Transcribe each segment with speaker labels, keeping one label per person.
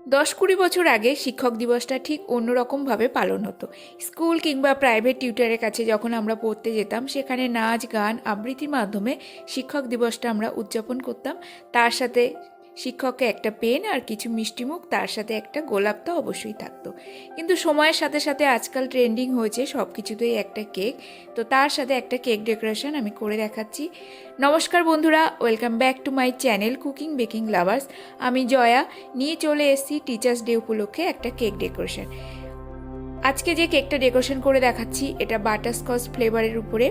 Speaker 1: 10-20 বছর আগে শিক্ষক দিবসটা ঠিক অন্যরকমভাবে পালন হতো। স্কুল কিংবা প্রাইভেট টিউটারের কাছে যখন আমরা পড়তে যেতাম, সেখানে নাচ গান আবৃত্তির মাধ্যমে শিক্ষক দিবসটা আমরা উদযাপন করতাম। তার সাথে শিক্ষককে একটা পেন আর কিছু মিষ্টিমুখ, তার সাথে একটা গোলাপ তো অবশ্যই থাকতো। কিন্তু সময়ের সাথে সাথে আজকাল ট্রেন্ডিং হয়েছে সব কিছুতেই একটা কেক। তো তার সাথে একটা কেক ডেকোরেশন আমি করে দেখাচ্ছি। নমস্কার বন্ধুরা, welcome back to my channel cooking baking lovers. আমি জয়া নিয়ে চলে এসেছি টিচার্স ডে উপলক্ষে একটা কেক ডেকোরেশন। আজকে যে কেকটা ডেকোরেশন করে দেখাচ্ছি এটা বাটারস্কচ ফ্লেভারের উপরে।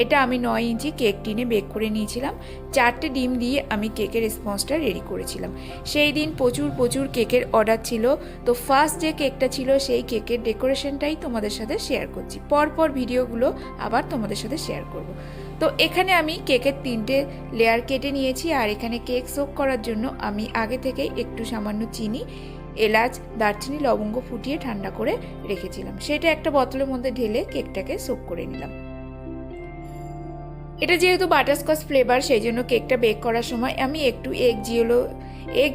Speaker 1: এটা আমি 9 ইঞ্চি কেক টিনে বেক করে নিয়েছিলাম। 4টে ডিম দিয়ে আমি কেকের স্পঞ্জটা রেডি করেছিলাম। সেই দিন প্রচুর কেকের অর্ডার ছিল। তো ফার্স্ট যে কেকটা ছিল সেই কেকের ডেকোরেশনটাই তোমাদের সাথে শেয়ার করছি। পরপর ভিডিওগুলো আবার তোমাদের সাথে শেয়ার করব। তো এখানে আমি কেকের 3টে লেয়ার কেটে নিয়েছি। আর এখানে কেক সোক করার জন্য আমি আগে থেকেই একটু সামান্য চিনি, এলাচ, দারচিনি, লবঙ্গ ফুটিয়ে ঠান্ডা করে রেখেছিলাম। সেটা একটা বোতলের মধ্যে ঢেলে কেকটাকে সোক করে নিলাম। এটা যেহেতু বাটারস্কচ ফ্লেভার, সেই জন্য কেকটা বেক করার সময় আমি একটু এগ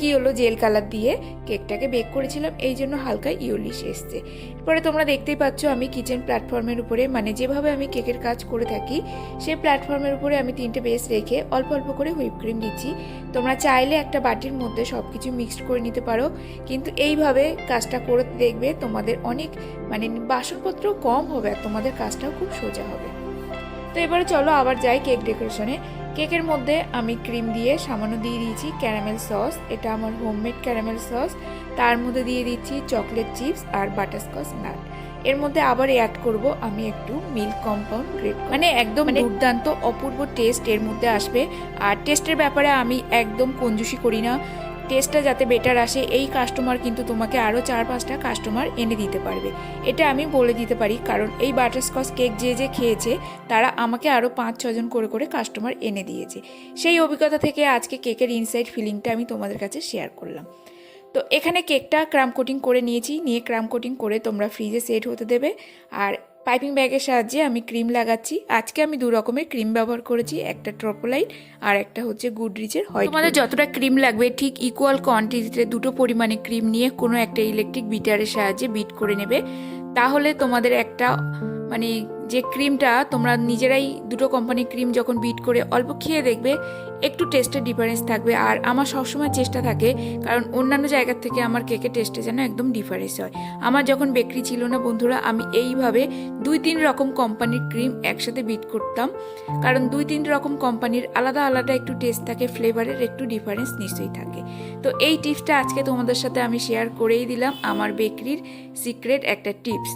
Speaker 1: ইয়েলো জেল কালার দিয়ে কেকটাকে বেক করেছিলাম, এই জন্য হালকা ইয়েলিশ এসছে। এরপরে তোমরা দেখতেই পাচ্ছ আমি কিচেন প্ল্যাটফর্মের উপরে, মানে যেভাবে আমি কেকের কাজ করে থাকি সেই প্ল্যাটফর্মের উপরে আমি 3টে বেস রেখে অল্প অল্প করে হুইপ ক্রিম দিচ্ছি। তোমরা চাইলে একটা বাটির মধ্যে সব কিছু মিক্সড করে নিতে পারো, কিন্তু এইভাবে কাজটা করে দেখবে তোমাদের অনেক বাসনপত্র কম হবে আর তোমাদের কাজটাও খুব সোজা হবে। তো এবারে চলো আবার যাই কেক ডেকোরেশনে। কেকের মধ্যে আমি ক্রিম দিয়ে সামান্য দিয়ে দিয়েছি ক্যারামেল সস, এটা আমার হোমমেড ক্যারামেল সস। তার মধ্যে দিয়ে দিচ্ছি চকলেট চিপস আর বাটারস্কচ নাট। এর মধ্যে আবার অ্যাড করব আমি একটু মিল্ক কম্পাউন্ড গ্রেট, একদম দুর্দান্ত অপূর্ব টেস্ট এর মধ্যে আসবে। আর টেস্টের ব্যাপারে আমি একদম কঞ্জুসি করি না। টেস্টটা যাতে বেটার আসে, এই কাস্টমার কিন্তু তোমাকে আরও 4-5টা কাস্টমার এনে দিতে পারবে, এটা আমি বলে দিতে পারি। কারণ এই বাটারস্কচ কেক যে খেয়েছে তারা আমাকে আরও 5-6 জন করে কাস্টমার এনে দিয়েছে। সেই অভিজ্ঞতা থেকে আজকে কেকের ইনসাইড ফিলিংটা আমি তোমাদের কাছে শেয়ার করলাম। তো এখানে কেকটা ক্রাম কোটিং করে নিয়েছি, নিয়ে ক্রাম কোটিং করে তোমরা ফ্রিজে সেট হতে দেবে। আর পাইপিং ব্যাগের সাহায্যে আমি ক্রিম লাগাচ্ছি। আজকে আমি 2 রকমের ক্রিম ব্যবহার করেছি, একটা ট্রোপোলাইট আর একটা হচ্ছে গুডরিচের হোয়াইট। তোমাদের যতটা ক্রিম লাগবে ঠিক ইকুয়াল কোয়ান্টিটিতে 2টো পরিমাণে ক্রিম নিয়ে কোনো একটা ইলেকট্রিক বিটারের সাহায্যে বিট করে নেবে। তাহলে তোমাদের একটা যে ক্রিমটা তোমরা নিজেরাই 2টো কোম্পানির ক্রিম যখন বিট করে অল্প খেয়ে দেখবে, একটু টেস্টের ডিফারেন্স থাকবে। আর আমার সবসময় চেষ্টা থাকে, কারণ অন্যান্য জায়গার থেকে আমার কেকের টেস্টে যেন একদম ডিফারেন্স হয়। আমার যখন বেকারি ছিল না বন্ধুরা, আমি এইভাবে 2-3 রকম কোম্পানির ক্রিম একসাথে বিট করতাম, কারণ 2-3 রকম কোম্পানির আলাদা আলাদা একটু টেস্ট থাকে, ফ্লেভারের একটু ডিফারেন্স নিশ্চয়ই থাকে। তো এই টিপসটা আজকে তোমাদের সাথে আমি শেয়ার করেই দিলাম, আমার বেকারির সিক্রেট একটা টিপস।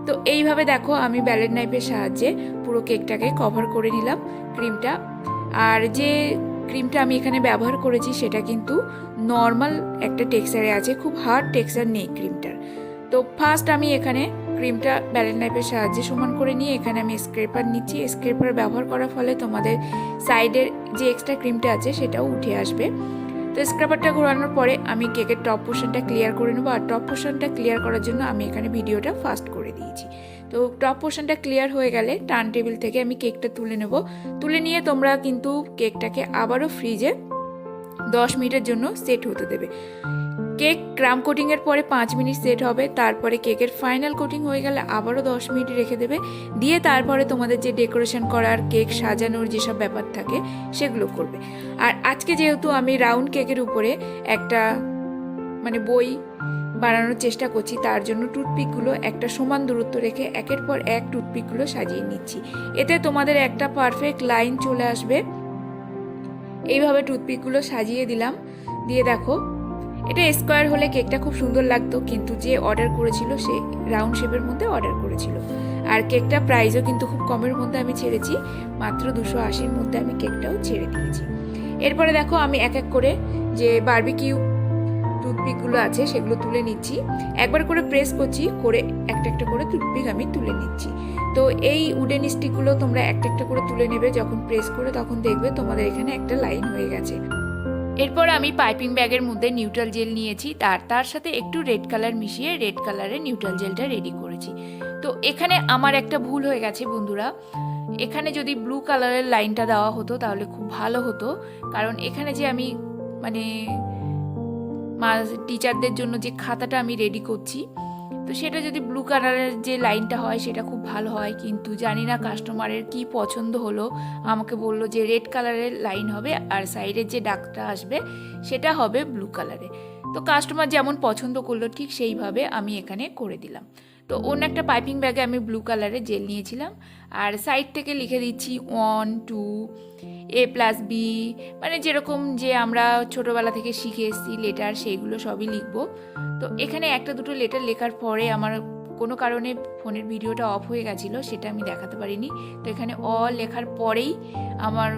Speaker 1: তো এইভাবে দেখো আমি ব্যালেন্ড নাইফের সাহায্যে পুরো কেকটাকে কভার করে নিলাম ক্রিমটা। আর যে ক্রিমটা আমি এখানে ব্যবহার করেছি সেটা কিন্তু নর্মাল একটা টেক্সচারে আছে, খুব হার্ড টেক্সচার নেই ক্রিমটার। তো ফার্স্ট আমি এখানে ক্রিমটা ব্যালেন্ড নাইফের সাহায্যে সমান করে নিয়ে এখানে আমি স্ক্রেপার নিচ্ছি। স্ক্রেপার ব্যবহার করার ফলে তোমাদের সাইডের যে এক্সট্রা ক্রিমটা আছে সেটাও উঠে আসবে। তো স্ক্রাবারটা ঘোরানোর পরে আমি কেকের টপ পোর্শনটা ক্লিয়ার করে নেবো। আর টপ পোর্শনটা ক্লিয়ার করার জন্য আমি এখানে ভিডিওটা ফাস্ট করে দিয়েছি। তো টপ পোর্শনটা ক্লিয়ার হয়ে গেলে টার্ন টেবিল থেকে আমি কেকটা তুলে নেব। তুলে নিয়ে তোমরা কিন্তু কেকটাকে আবারও ফ্রিজে 10 মিনিটের জন্য সেট হতে দেবে। কেক ক্রাম কোটিংয়ের পরে 5 মিনিট সেট হবে, তারপরে কেকের ফাইনাল কোটিং হয়ে গেলে আবারও 10 মিনিট রেখে দেবে। দিয়ে তারপরে তোমাদের যে ডেকোরেশন করার, কেক সাজানোর যেসব ব্যাপার থাকে সেগুলো করবে। আর আজকে যেহেতু আমি রাউন্ড কেকের উপরে একটা বই বানানোর চেষ্টা করছি, তার জন্য টুথপিকগুলো একটা সমান দূরত্ব রেখে একের পর এক টুথপিকগুলো সাজিয়ে নিচ্ছি। এতে তোমাদের একটা পারফেক্ট লাইন চলে আসবে। এইভাবে টুথপিকগুলো সাজিয়ে দিলাম। দিয়ে দেখো এটা স্কোয়ার হলে কেকটা খুব সুন্দর লাগতো, কিন্তু যে অর্ডার করেছিল সে রাউন্ড শেপের মধ্যে অর্ডার করেছিল। আর কেকটা প্রাইসও কিন্তু খুব কমের মধ্যে আমি ছেড়েছি, মাত্র 280-র মধ্যে আমি কেকটাও ছেড়ে দিয়েছি। এরপরে দেখো আমি এক এক করে যে বারবিকিউ টুথপিকগুলো আছে সেগুলো তুলে নিচ্ছি। একবার করে প্রেস করছি, করে একটা একটা করে টুথপিক আমি তুলে নিচ্ছি। তো এই উডেন স্টিকগুলো তোমরা একটা একটা করে তুলে নেবে, যখন প্রেস করে তখন দেখবে তোমাদের এখানে একটা লাইন হয়ে গেছে। এরপর আমি পাইপিং ব্যাগের মধ্যে নিউট্রাল জেল নিয়েছি, তার সাথে একটু রেড কালার মিশিয়ে রেড কালারের নিউট্রাল জেলটা রেডি করেছি। তো এখানে আমার একটা ভুল হয়ে গেছে বন্ধুরা, এখানে যদি ব্লু কালারের লাইনটা দেওয়া হতো তাহলে খুব ভালো হতো। কারণ এখানে যে আমি টিচারদের জন্য যে খাতাটা আমি রেডি করছি, তো সেটা যদি ব্লু কালারের যে লাইনটা হয় সেটা খুব ভালো হয়, কিন্তু জানি না কাস্টমারের কি পছন্দ হলো। আমাকে বললো যে রেড কালারের লাইন হবে আর সাইডের যে দাগটা আসবে সেটা হবে ব্লু কালারে। তো কাস্টমার যেমন পছন্দ করলো ঠিক সেইভাবে আমি এখানে করে দিলাম। তো অন্য একটা পাইপিং ব্যাগে আমি ব্লু কালারের জেল নিয়েছিলাম আর সাইড থেকে লিখে দিচ্ছি 1 2 A+B, মানে যেরকম যে আমরা ছোটোবেলা থেকে শিখে এসেছি লেটার, সেইগুলো সবই লিখবো। তো এখানে একটা দুটো লেটার লেখার পরে আমার কোনো কারণে ফোনের ভিডিওটা অফ হয়ে গেছিলো, সেটা আমি দেখাতে পারিনি। তো এখানে লেখার পরেই আমার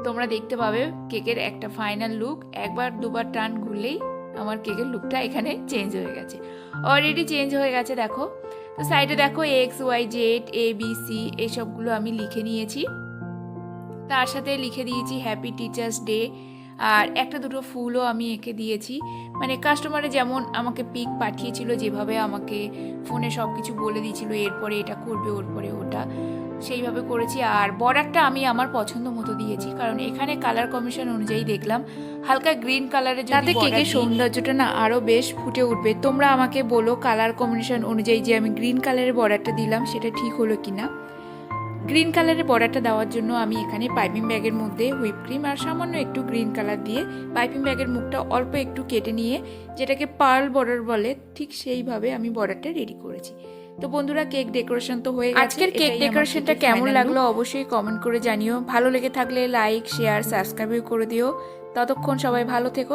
Speaker 1: তোমরা দেখতে পাবে কেকের একটা ফাইনাল লুক। একবার দুবার টান ঘুরলেই আমার কেকের লুকটা এখানে চেঞ্জ হয়ে গেছে, অলরেডি চেঞ্জ হয়ে গেছে দেখো। তো সাইডে দেখো XYZ ABC এইসবগুলো আমি লিখে নিয়েছি, তার সাথে লিখে দিয়েছি হ্যাপি টিচার্স ডে, আর একটা দুটো ফুলও আমি এঁকে দিয়েছি। মানে কাস্টমারে যেমন আমাকে পিক পাঠিয়েছিল, যেভাবে আমাকে ফোনে সব কিছু বলে দিয়েছিল এরপরে এটা করবে ওর পরে ওটা, সেইভাবে করেছি। আর বর্ডারটা আমি আমার পছন্দ মতো দিয়েছি, কারণ এখানে কালার কম্বিনেশন অনুযায়ী দেখলাম হালকা গ্রিন কালারের, যাতে কেকের সৌন্দর্যটা না আরও বেশ ফুটে উঠবে। তোমরা আমাকে বলো কালার কম্বিনেশন অনুযায়ী যে আমি গ্রিন কালারের বর্ডারটা দিলাম সেটা ঠিক হলো কিনা। গ্রিন কালারের বর্ডারটা দেওয়ার জন্য আমি এখানে পাইপিং ব্যাগের মধ্যে হুইপ ক্রিম আর সামান্য একটু গ্রিন কালার দিয়ে পাইপিং ব্যাগের মুখটা অল্প একটু কেটে নিয়ে, যেটাকে পার্ল বর্ডার বলে, ঠিক সেইভাবে আমি বর্ডারটা রেডি করেছি। তো বন্ধুরা, কেক ডেকোরেশন তো হয়ে গেছে। আজকের কেক ডেকোরেশনটা কেমন লাগলো অবশ্যই কমেন্ট করে জানিও। ভালো লেগে থাকলে লাইক শেয়ার সাবস্ক্রাইব করে দিও। ততক্ষণ সবাই ভালো থেকো।